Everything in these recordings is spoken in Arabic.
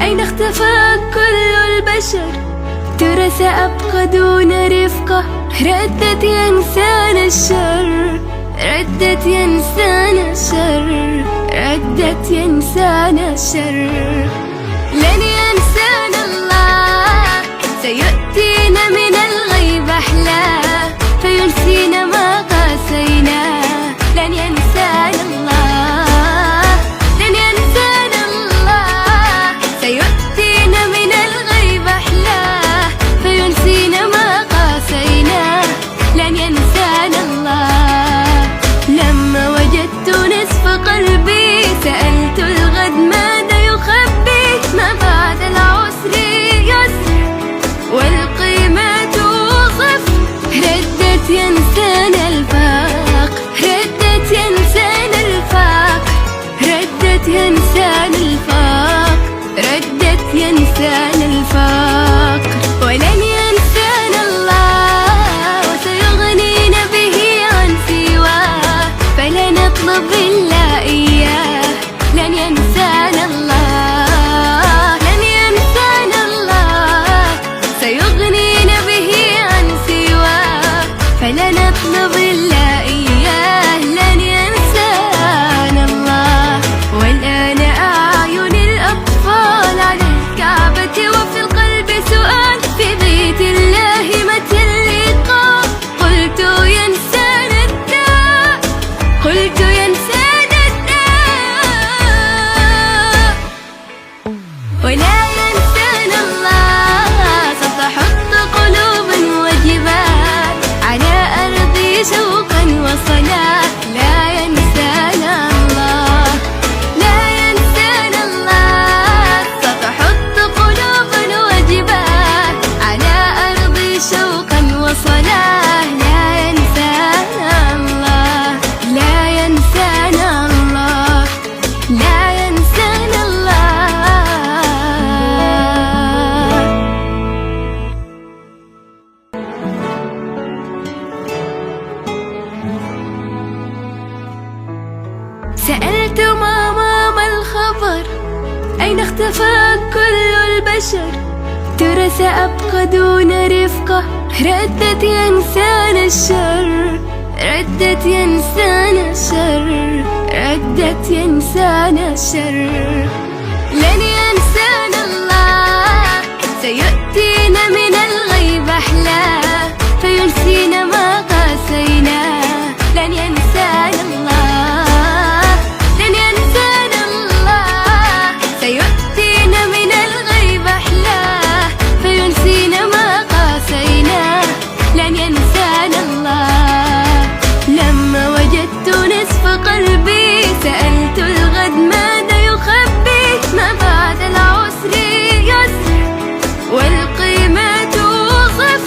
أين اختفى كل البشر؟ ترى سأبقى دون رفقة. ردت يا إنسان الشر، ردت يا إنسان الشر، ردت يا إنسان الشر. لن ينسانا الله، سيؤتينا من الغيب أحلى، فينسينا ما قاسينا. لن ينسانا الله، لن ينسانا الله، سيؤتينا من الغيب أحلى، فينسينا ما قاسينا. لن ينسانا الله. لما وجدت نصف قلبي سألت الغد ماذا يخبي. ما بعد العسر يسر والقيمة توصف. ردت يا إنسان الفاق، ردت يا إنسان الفاق، ردت يا إنسان الفاق، ردت يا إنسان الفاق. ولن ينسانا الله، وسيغنينا به عن سواه، فلا نطلب إلا إياه. لن ينسانا الله، لن ينسانا الله، سيغنينا به عن سواه، فلا نطلب إلا إياه. لن ينسانا الله. والآن أعين الأطفال على الكعبة، وفي القلب سؤال في بيت الله متى اللقاء. قلت ينسانا الداء، قلت ينسانا الداء. ولا ينسانا الله، ستحط قلوب وجبال على أرض شوقا وصلاة. لا ينسانا الله، لا ينسانا الله، ستحط قلوب وجبال على أرض شوقا وصلاة. لا ينسانا الله، لا ينسانا الله، لا ينسانا الله. سألت ماما ما الخبر؟ أين اختفى كل البشر؟ ترى سأبقى دون رفقة. ردت يا إنسان الشر، ردت يا إنسان الشر، ردت يا إنسان الشر. لن ينسانا الله، سيؤتينا من الغيب أحلى، فينسينا ما قاسينا. لن ينسانا الله، لن ينسانا الله، سيؤتينا من الغيب أحلى، فينسينا ما قاسينا. لن ينسانا الله. لما وجدت نصف قلبي سألت الغد ماذا يخبي. ما بعد العسر يسر والقيمة توصف.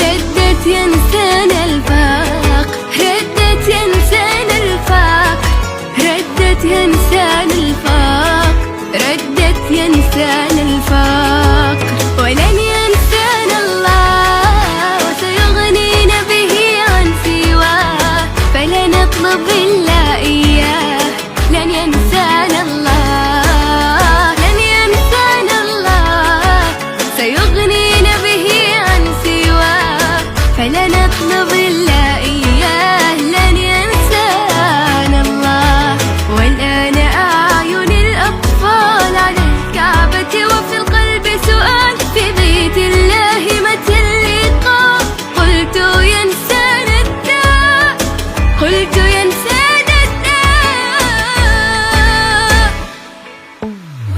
ردت يا إنسان الفاق، ردت يا إنسان الفاق، ردت يا إنسان الفاق، ردت يا إنسان الفاق. ولن ينسانا الله، وسيغنينا به عن سواه، فلا نطلب إلا إياه. لن ينسانا الله، لن ينسانا الله، سيغنينا به عن سواه، فلا نطلب إلا إياه. لن ينسانا الله. والآن أعين الأطفال على الكعبة، وفي القلب سؤال في بيت الله متى اللقاء. قلت ينسانا الداء، قلت ينسانا الداء.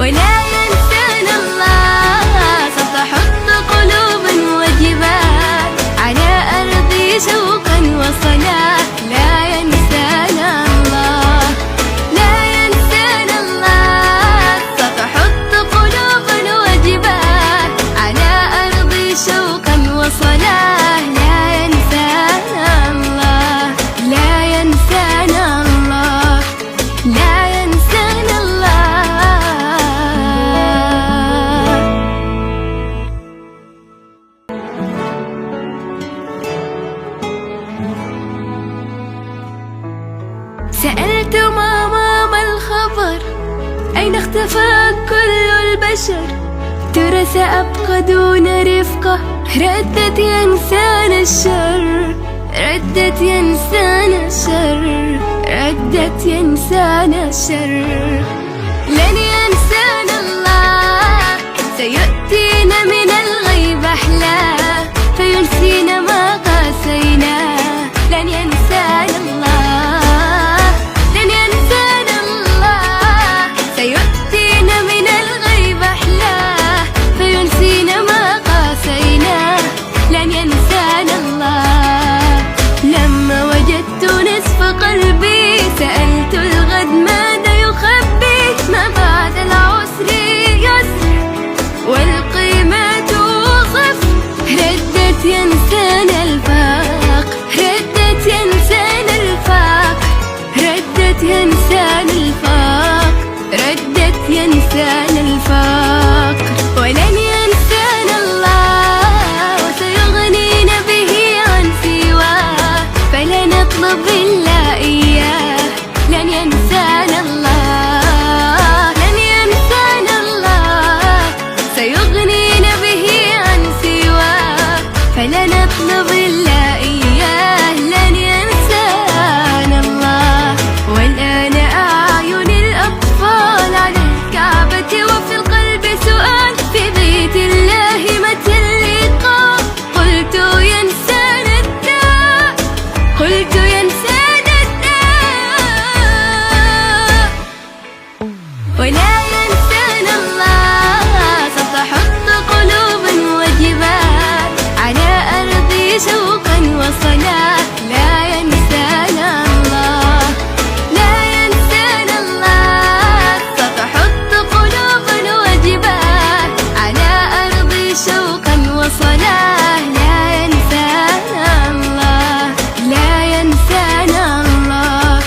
ولا ينسانا الله، ستحط قلوب وجبال على أرض شوقا وصلاة. لا ينسانا الله، لا ينسانا الله، ستحط قلوب وجبال على أرض شوقا وصلاة. لا ينسانا الله، لا ينسانا الله، لا ينسانا الله. سألت ماما ما الخبر؟ أين اختفى كل البشر؟ ترى سأبقى دون رفقة. ردت يا إنسان الشر، ردت يا إنسان الشر، ردت يا إنسان الشر. لن ينسانا الله، سيؤتينا من الغيب أحلى، فينسينا ما قاسينا. لن ينسانا الله، لن ينسانا الله، سيؤتينا من الغيب أحلى، فينسينا ما قاسينا. لن ينسانا الله. لما وجدت نصف قلبي سألت الغد ماذا يخبي. ما بعد العسر يسر والقيمة توصف. ردت يا إنسان الفاق، ردت يا إنسان الفاق، ردت يا إنسان الفاق، ردت يا إنسان الفاق. ولن ينسانا الله، وسيغنينا به عن سواه، فلا نطلب إلا إياه. لن ينسانا الله، لن ينسانا الله، سيغنينا به عن سواه، فلا نطلب إلا إياه. لن ينسانا الله. والآن أعين الأطفال على الكعبة، وفي القلب سؤال في بيت الله متى اللقاء. قلت ينسانا الداء، قلت ينسانا الداء. ولا ينسانا الله، ستحط قلوب وجبال على أرضي شوقا وصلاة. لا ينسانا الله، لا ينسانا الله، ستحط قلوب وجبال على أرضي شوقا وصلاة. لا ينسانا الله، لا ينسانا الله،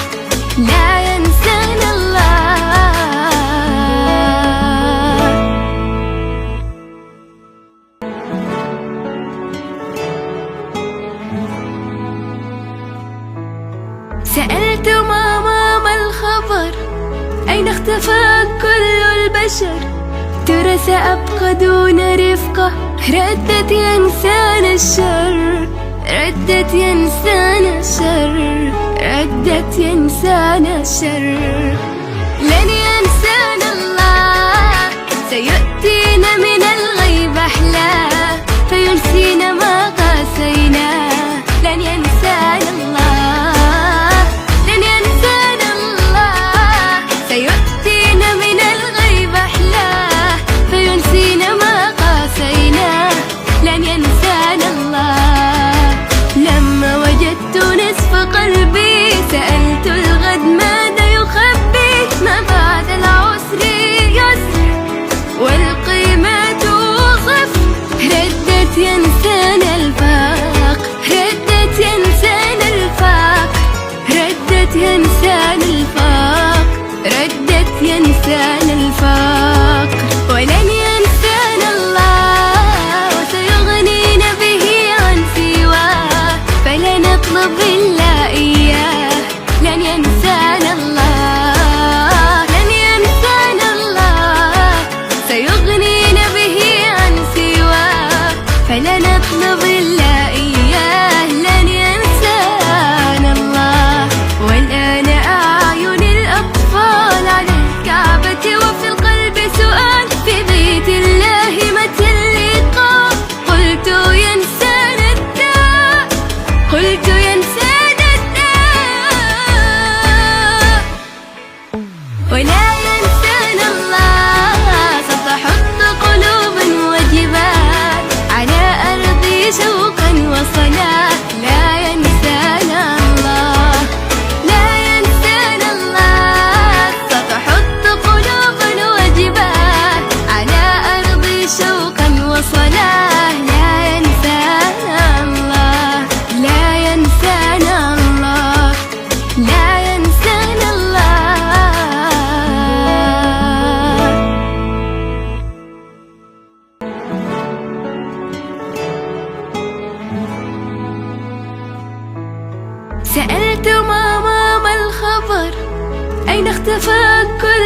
لا ينسانا الله. سألت ماما ما الخبر؟ أين اختفى كل البشر؟ ترى سأبقى دون رفقة. ردت يا إنسان الشر، ردت يا إنسان الشر، ردت يا إنسان الشر. لن ينسانا الله، سيؤتينا من الغيب أحلى، فينسينا ما قاسينا. لن ينسانا الله، لن ينسانا الله، سيؤتينا من الغيب أحلى، فينسينا ما قاسينا. لن ينسانا الله. لما وجدت نصف قلبي سألت الغد ماذا يخبي. ما بعد العسر يسر والقيمة توصف. ردت يا إنسان الفاق، ردت يا إنسان الفاق، ردت يا إنسان الفاق، ردت يا إنسان الفاق. ولن ينسانا الله، وسيغنينا به عن سواه، فلا نطلب إلا إياه. لن ينسانا الله، لن ينسانا الله، سيغنينا به عن سواه، فلا نطلب إلا إياه. لن ينسانا الله. والآن أعين الأطفال على الكعبة، وفي القلب سؤال في بيت الله متى اللقاء. قلت ينسانا الداء، قلت ينسانا الداء. ولا ينسانا الله، ستحط قلوب وجبال على أرضي شوقا وصلاة. لا ينسانا الله، لا ينسانا الله، ستحط قلوب وجبال على أرضي شوقا وصلاة. لا ينسانا الله، لا ينسانا الله، لا ينسانا الله. سألت ماما ما الخبر؟ أين اختفى كل